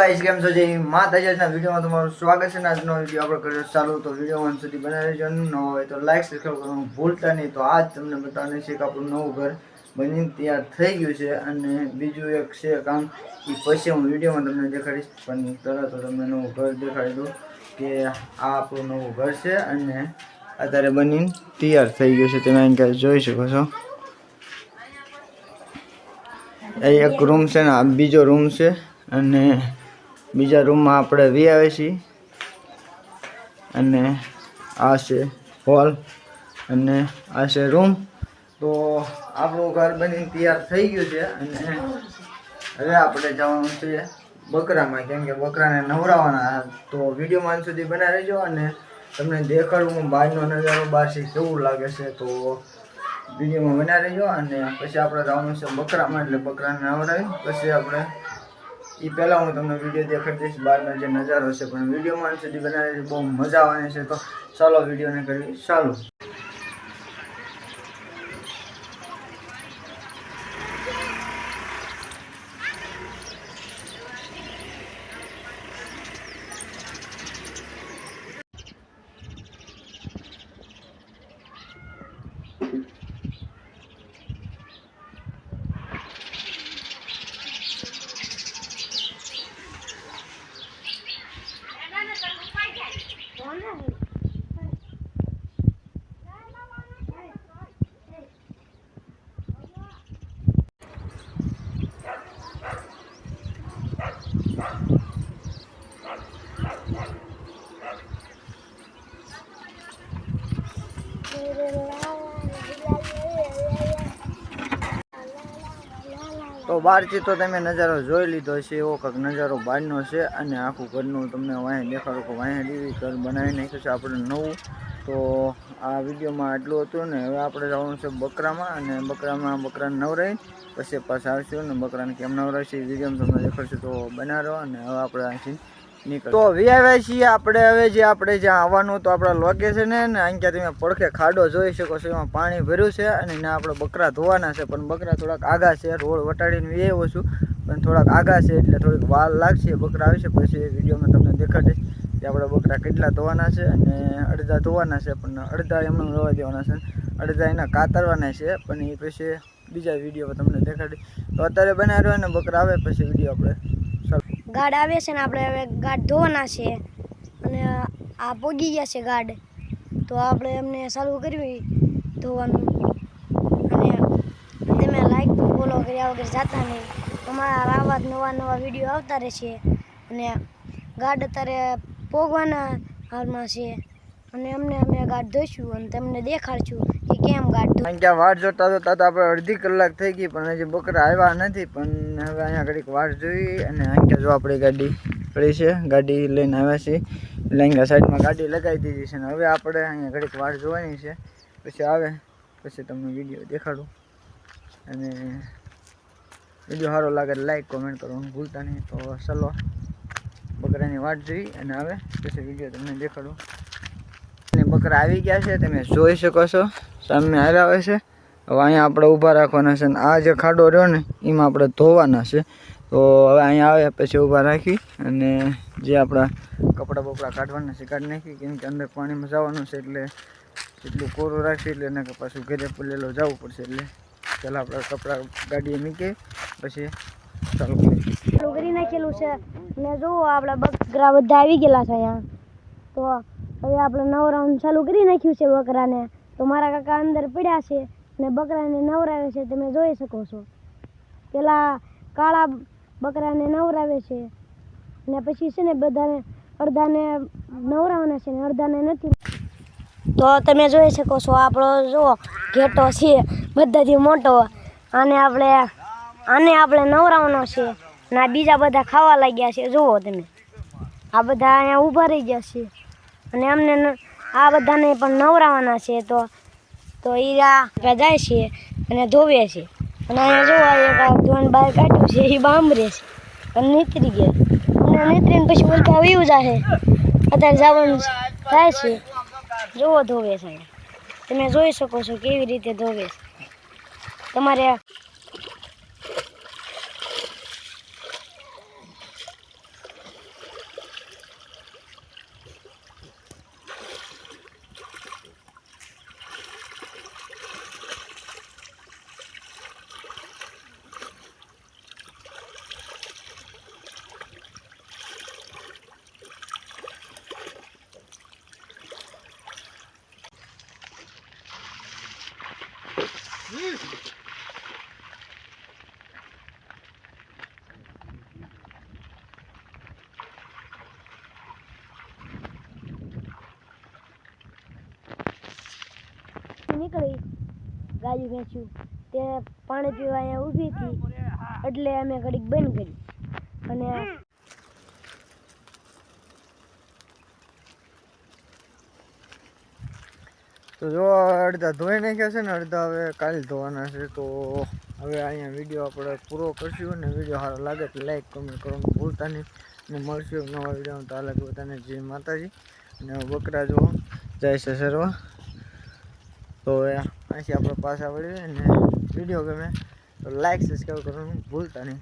Guys केम छो जय माताजीना video में तुम्हाરું स्वागत છે। આજનો વિડિયો આપણે કર્યો ચાલુ તો વિડિયો અંત સુધી બનાવી રહેજો ન હોય તો લાઈક સબસ્ક્રાઇબ કરવાનું ભૂલતા નહીં। તો આજ તમને બતાવવાનું છે કે આપણું નવું ઘર બનીને તૈયાર થઈ ગયું છે અને બીજું એક છે કામ એ પછી હું વિડિયોમાં તમને દેખાડીશ। પણ તરત તો તમને નવું ઘર દેખાડી દઉં કે આ આપણું નવું ઘર છે અને અત્યારે બનીને તૈયાર થઈ ગયું છે। તમે અહીં જોઈ શકો છો। एक रूम से ना बीजो रूम से अने बीजा रूम में आपणे वी आवे छी अने आ छे हॉल अने आ छे रूम। तो आपणुं घर बनी तैयार थई गयुं छे अने हवे आपणे जवानुं छे बकरामां केम के बकराने नवरावाना। तो विडियो में अंत सुधी बनावी रहेजो अने तमने देखाडुं बहारनो नजारो बहारथी केवुं लागे छे। तो विडियो में बना रहो अने पछी आपणे जवानुं छे बकरामां एटले बकराने नवरावी पछी आपणे ई पहेला हूँ तमने विडियो देखाड़ी दईश बहारनो जे नजारो छे। पण विडियो में अंत सुधी बना रहो, बहु मजा आववानी छे। तो चालो विडियो ने करीए चालू। तो बार थी तो तमे नजारो जोई लीधो छे। एवो कंईक नजारो बहारनो छे अने आखुं घरनुं तमने वाहे देखाडो के वाहे जेवी घर बनावी नाख्युं छे आपणे नवुं। तो आ विडियो में आटલું હતું ને હવે આપણે જવાનું છે બકરામાં અને બકરાને નવરાવી પછી પાછા આવશું ને બકરાને કેમ નવરાવશે એ વિડીયો તમને દેખાડશું। તો બના રહો અને હવે આપણે અહીંથી નીકળ તો આવ્યા છીએ આપણે હવે જે આપણે જ્યાં આવવાનું તો આપણા લોકેશન ને અહીંયા તમે પડખે ખાડો જોઈ શકો છો। એમાં પાણી ભર્યું છે અને ના આપણે બકરા ધોવાના છે પણ બકરા થોડાક આગા છે। રોડ વટાડીને આવ્યો છું પણ થોડાક આગા છે એટલે થોડીક વાર લાગશે। બકરા આવશે પછી વિડીયોમાં તમને દેખાડીશ કે આપણે બકરા કેટલા ધોવાના છે અને અડધા ધોવાના છે પણ અડધા એમને રહેવા દેવાના છે, અડધા એના કાતરવાના છે પણ એ પછી બીજા વિડીયોમાં તમને દેખાડીશ। તો અત્યારે બનાવી રહ્યો ને બકરા આવે પછી વિડીયો આપણે गाड आवे छे ने आपणे हवे गाड धोवाना छे अने आ पोगी गया छे गाड। तो आपणे एमने चालू करवी धोवानुं अने तमे लाइक फॉलो कर्या वगर जाता नहीं। अमारा आवा नवा नवा विडियो आवता रहेशे अने गाड अत्यारे पोगवाना हालमां छे अने अमने अमे गाड धोईशुं अने तमने देखाडशुं के केम गाड धो। अहींया वाट जोता जोता तो आपणे अर्धी कलाक थई गई पण हजी बकरा आव्या नथी। पण हवे अहींया घडीक वाट जोई अने अहींया जो आपणी गाडी पड़ी छे गाडी लईने आव्या छे એટલે અહીંયા સાઈડમાં ગાડી લગાવી દીધી છે ને હવે આપણે અહીંયા ઘડીક વાટ જોવાની છે પછી આવે પછી તમને વિડીયો દેખાડું અને વિડીયો સારો લાગે લાઈક કોમેન્ટ કરવાનું ભૂલતા નહીં। તો ચાલો બકરાની વાટ જોઈ અને આવે પછી વિડીયો તમને દેખાડું। અને બકરા આવી ગયા છે તમે જોઈ શકો છો સામે આવ્યા આવે છે। હવે અહીંયા આપણે ઊભા રાખવાના છે અને આ જે ખાડો રહ્યો ને એમાં આપણે ધોવાના છે। તો હવે અહીંયા આવે પછી ઊભા રાખી અને જે આપણા કપડાં બપડા કાઢવાના છે કાઢી નાખી કેમ કે અંદર પાણીમાં જવાનું છે એટલે એટલું કોરું રાખી એટલે એને પાછું ઘરે પલેલો જવું પડશે। એટલે ચાલો આપણે કપડાં ગાડીએ મૂકી પછી ચાલુ કરી નાખેલું છે ને જો આપણા બકરા બધા આવી ગયેલા છે અહીંયા। તો હવે આપણે નવરાવાનું ચાલુ કરી નાખ્યું છે બકરાને। તો મારા કાકા અંદર પડ્યા છે ને બકરાને નવરાવે છે તમે જોઈ શકો છો। પેલા કાળા બકરાને નવરાવે છે ને પછી છે ને બધાને અડધાને નવરાવાના છે ને અડધાને નથી। તો તમે જોઈ શકો છો આપણો જો ઘેટો છે બધાથી મોટો આને આપણે નવરાવવાનો છે અને આ બીજા બધા ખાવા લાગ્યા છે। જુઓ તમે આ બધા અહીંયા ઊભા રહી ગયા છે અને અમને આ બધાને પણ નવરાવાના છે। તો એ જાય છે અને ધોવે છે અને અહીંયા જો એક ધોન બહાર કાઢ્યું છે એ બાંભરે છે અને નીતરી ગયા અને નીતરીને પછી ઉલટા વયું જાય અત્યારે જવાનું થાય છે। જુઓ ધોવે છે તમે જોઈ શકો છો કેવી રીતે ધોવે છે। તમારે નીકળી ગાયું વેચ્યું તે પાણી પીવા અહીંયા ઊભી હતી એટલે અમે ઘડીક બંધ કરી અને તો જો અડધા ધોઈ નાખ્યા છે ને અડધા હવે કાલે ધોવાના છે. તો હવે અહીંયા વિડીયો આપણે પૂરો કરશું અને વિડીયો સારો લાગે તો લાઈક કમેન્ટ કરવાનું ભૂલતા નહીં અને મળશું એક નવા વિડીયો. તો આ લાગે બધાને જય માતાજી. અને બકરા જો જાય છે સરવા. તો અહીંથી આપણે પાછા વળીએ અને વિડીયો ગમે તો લાઈક સબસ્ક્રાઈબ કરવાનું ભૂલતા નહીં.